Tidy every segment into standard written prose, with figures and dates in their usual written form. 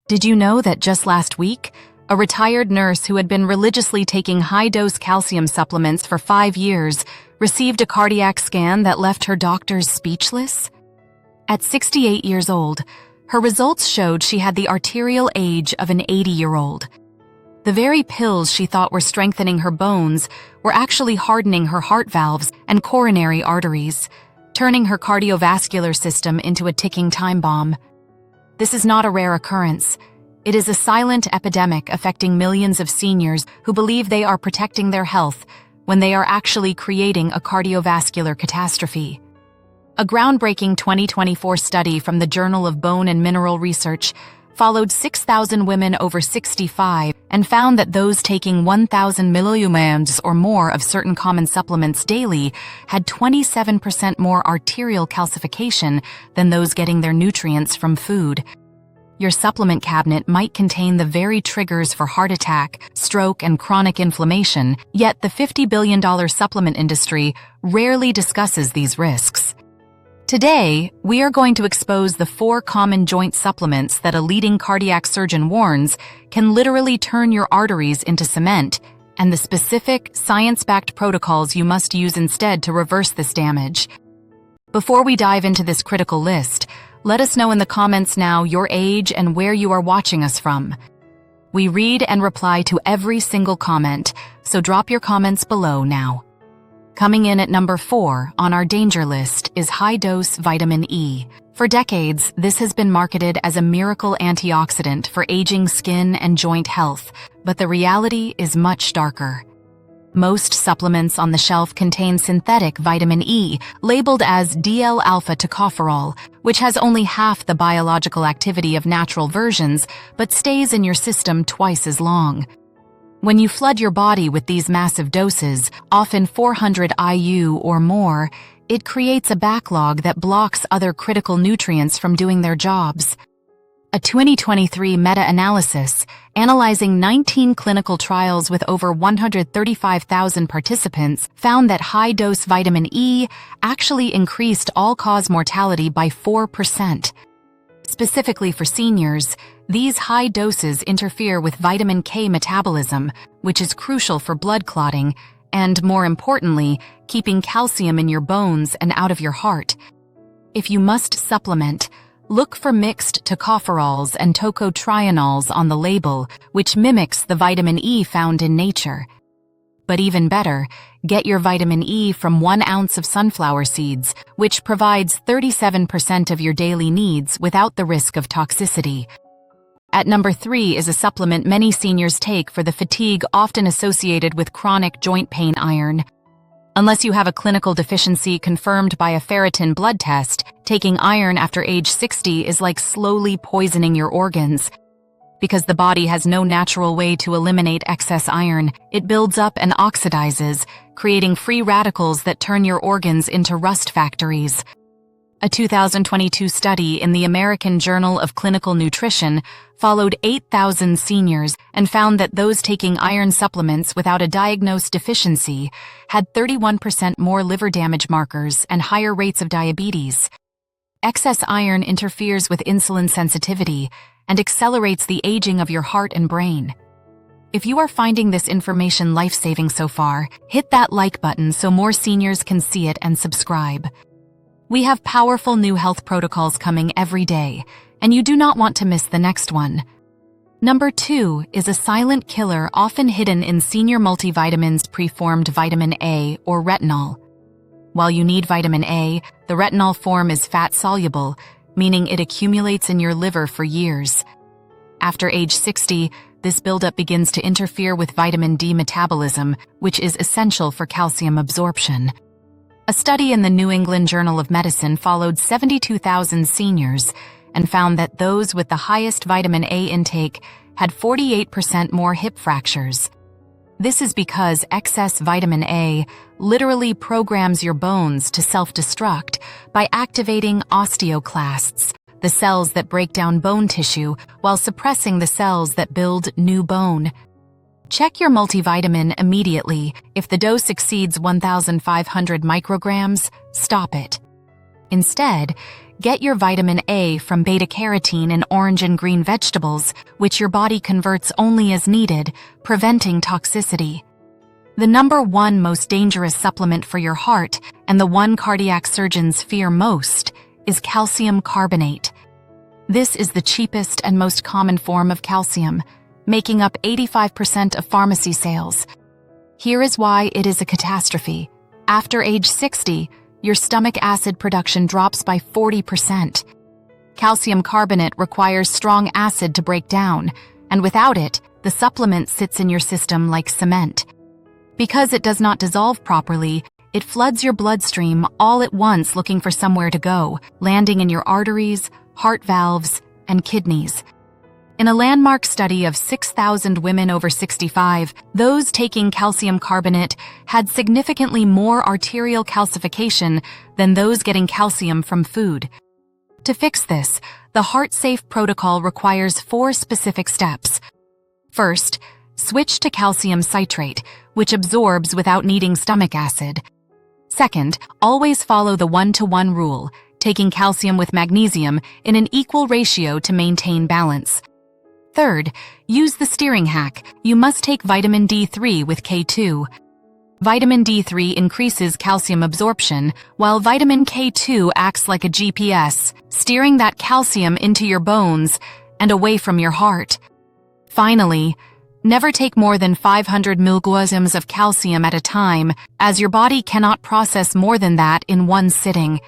Did you know that just last week, a retired nurse who had been religiously taking high-dose calcium supplements for 5 years received a cardiac scan that left her doctors speechless? At 68 years old, her results showed she had the arterial age of an 80-year-old. The very pills she thought were strengthening her bones were actually hardening her heart valves and coronary arteries, turning her cardiovascular system into a ticking time bomb. This is not a rare occurrence. It is a silent epidemic affecting millions of seniors who believe they are protecting their health when they are actually creating a cardiovascular catastrophe. A groundbreaking 2024 study from the Journal of Bone and Mineral Research followed 6,000 women over 65 and found that those taking 1,000 milligrams or more of certain common supplements daily had 27% more arterial calcification than those getting their nutrients from food. Your supplement cabinet might contain the very triggers for heart attack, stroke, and chronic inflammation, yet the $50 billion supplement industry rarely discusses these risks. Today, we are going to expose the 4 common joint supplements that a leading cardiac surgeon warns can literally turn your arteries into cement, and the specific, science-backed protocols you must use instead to reverse this damage. Before we dive into this critical list, let us know in the comments now your age and where you are watching us from. We read and reply to every single comment, so drop your comments below now. Coming in at number 4 on our danger list is high-dose vitamin E. For decades, this has been marketed as a miracle antioxidant for aging skin and joint health, but the reality is much darker. Most supplements on the shelf contain synthetic vitamin E, labeled as DL-alpha tocopherol, which has only half the biological activity of natural versions, but stays in your system twice as long. When you flood your body with these massive doses, often 400 IU or more, it creates a backlog that blocks other critical nutrients from doing their jobs. A 2023 meta-analysis, analyzing 19 clinical trials with over 135,000 participants, found that high-dose vitamin E actually increased all-cause mortality by 4%. Specifically for seniors, these high doses interfere with vitamin K metabolism, which is crucial for blood clotting and, more importantly, keeping calcium in your bones and out of your heart. If you must supplement, look for mixed tocopherols and tocotrienols on the label, which mimics the vitamin E found in nature. But even better, get your vitamin E from 1 ounce of sunflower seeds, which provides 37% of your daily needs without the risk of toxicity. At number 3 is a supplement many seniors take for the fatigue often associated with chronic joint pain: iron. Unless you have a clinical deficiency confirmed by a ferritin blood test, taking iron after age 60 is like slowly poisoning your organs. Because the body has no natural way to eliminate excess iron, it builds up and oxidizes, creating free radicals that turn your organs into rust factories. A 2022 study in the American Journal of Clinical Nutrition followed 8,000 seniors and found that those taking iron supplements without a diagnosed deficiency had 31% more liver damage markers and higher rates of diabetes. Excess iron interferes with insulin sensitivity and accelerates the aging of your heart and brain. If you are finding this information life-saving so far, hit that like button so more seniors can see it and subscribe. We have powerful new health protocols coming every day, and you do not want to miss the next one. Number 2 is a silent killer often hidden in senior multivitamins: preformed vitamin A or retinol. While you need vitamin A, the retinol form is fat-soluble, meaning it accumulates in your liver for years. After age 60, this buildup begins to interfere with vitamin D metabolism, which is essential for calcium absorption. A study in the New England Journal of Medicine followed 72,000 seniors and found that those with the highest vitamin A intake had 48% more hip fractures. This is because excess vitamin A literally programs your bones to self-destruct by activating osteoclasts, the cells that break down bone tissue, while suppressing the cells that build new bone. Check your multivitamin immediately. If the dose exceeds 1,500 micrograms, stop it. Instead, Get your vitamin A from beta-carotene in orange and green vegetables, which your body converts only as needed, preventing toxicity. The number one most dangerous supplement for your heart, and the one cardiac surgeons fear most, is calcium carbonate. This is the cheapest and most common form of calcium, making up 85% of pharmacy sales. Here is why it is a catastrophe. After age 60, your stomach acid production drops by 40%. Calcium carbonate requires strong acid to break down, and without it, the supplement sits in your system like cement. Because it does not dissolve properly, it floods your bloodstream all at once looking for somewhere to go, landing in your arteries, heart valves, and kidneys. In a landmark study of 6,000 women over 65, those taking calcium carbonate had significantly more arterial calcification than those getting calcium from food. To fix this, the heart-safe protocol requires 4 specific steps. First, switch to calcium citrate, which absorbs without needing stomach acid. Second, always follow the 1-to-1 rule, taking calcium with magnesium in an equal ratio to maintain balance. Third, use the steering hack. You must take vitamin D3 with K2. Vitamin D3 increases calcium absorption, while vitamin K2 acts like a GPS, steering that calcium into your bones and away from your heart. Finally, never take more than 500 mg of calcium at a time, as your body cannot process more than that in one sitting.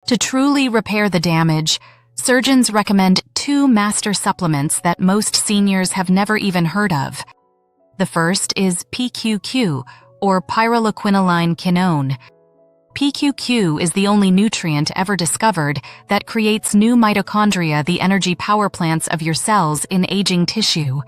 To truly repair the damage, surgeons recommend 2 master supplements that most seniors have never even heard of. The first is PQQ, or pyrroloquinoline quinone. PQQ is the only nutrient ever discovered that creates new mitochondria, the energy power plants of your cells in aging tissue.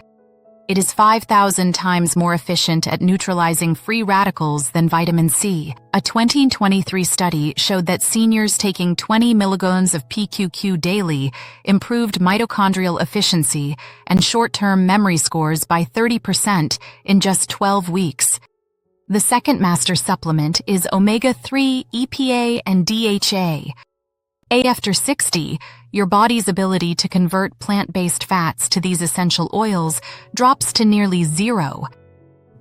It is 5,000 times more efficient at neutralizing free radicals than vitamin C. A 2023 study showed that seniors taking 20 milligrams of PQQ daily improved mitochondrial efficiency and short-term memory scores by 30% in just 12 weeks. The second master supplement is omega-3, EPA, and DHA. After 60, your body's ability to convert plant-based fats to these essential oils drops to nearly 0.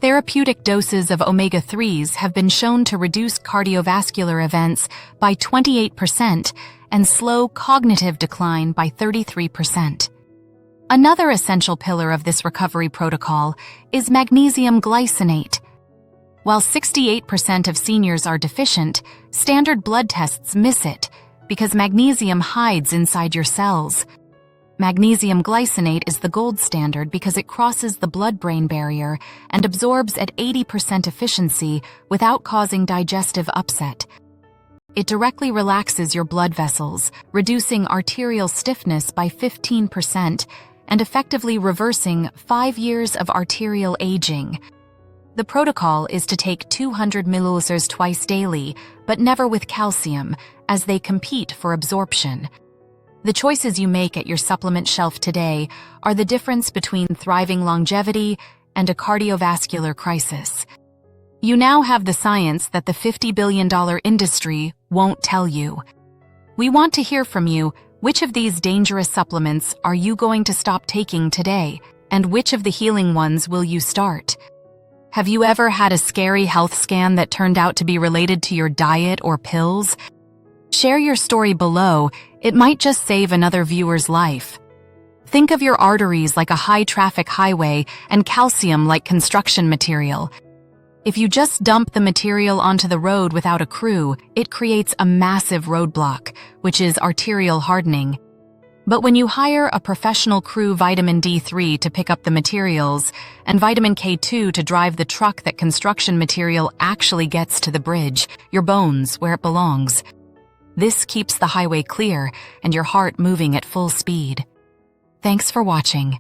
Therapeutic doses of omega-3s have been shown to reduce cardiovascular events by 28% and slow cognitive decline by 33%. Another essential pillar of this recovery protocol is magnesium glycinate. While 68% of seniors are deficient, standard blood tests miss it, because magnesium hides inside your cells. Magnesium glycinate is the gold standard because it crosses the blood-brain barrier and absorbs at 80% efficiency without causing digestive upset. It directly relaxes your blood vessels, reducing arterial stiffness by 15% and effectively reversing 5 years of arterial aging. The protocol is to take 200 milliliters twice daily, but never with calcium, as they compete for absorption. The choices you make at your supplement shelf today are the difference between thriving longevity and a cardiovascular crisis. You now have the science that the $50 billion industry won't tell you. We want to hear from you. Which of these dangerous supplements are you going to stop taking today, and which of the healing ones will you start? Have you ever had a scary health scan that turned out to be related to your diet or pills? Share your story below. It might just save another viewer's life. Think of your arteries like a high-traffic highway and calcium like construction material. If you just dump the material onto the road without a crew, it creates a massive roadblock, which is arterial hardening. But when you hire a professional crew, vitamin D3 to pick up the materials and vitamin K2 to drive the truck, that construction material actually gets to the bridge, your bones, where it belongs. This keeps the highway clear and your heart moving at full speed. Thanks for watching.